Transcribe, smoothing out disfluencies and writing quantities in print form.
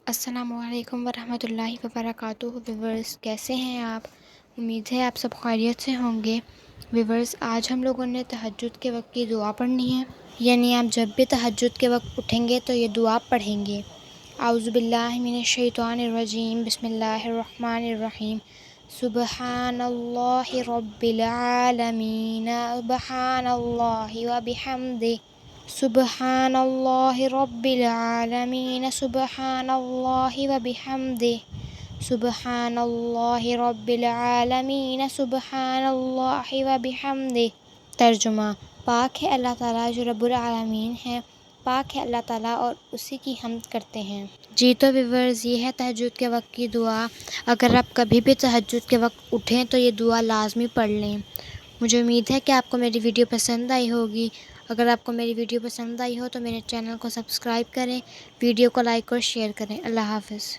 السلام علیکم ورحمۃ اللہ وبرکاتہ۔ ویورز کیسے ہیں آپ؟ امید ہے آپ سب خیریت سے ہوں گے۔ ویورز آج ہم لوگوں نے تہجد کے وقت کی دعا پڑھنی ہے، یعنی آپ جب بھی تہجد کے وقت اٹھیں گے تو یہ دعا پڑھیں گے۔ اعوذ باللہ من الشیطان الرجیم، بسم اللہ الرحمن الرحیم۔ سبحان اللہ رب العالمین، سبحان اللہ وبحمدہ، سبحان اللہ رب العالمین، سبحان اللہ وبحمدہ، سبحان اللہ رب العالمین، سبحان اللہ وبحمدہ۔ ترجمہ: پاک ہے اللہ تعالیٰ جو رب العالمین ہے، پاک ہے اللہ تعالیٰ اور اسی کی حمد کرتے ہیں۔ جی تو ویورز، یہ ہے تہجد کے وقت کی دعا۔ اگر آپ کبھی بھی تہجد کے وقت اٹھیں تو یہ دعا لازمی پڑھ لیں۔ مجھے امید ہے کہ آپ کو میری ویڈیو پسند آئی ہوگی۔ اگر آپ کو میری ویڈیو پسند آئی ہو تو میرے چینل کو سبسکرائب کریں، ویڈیو کو لائک اور شیئر کریں۔ اللہ حافظ۔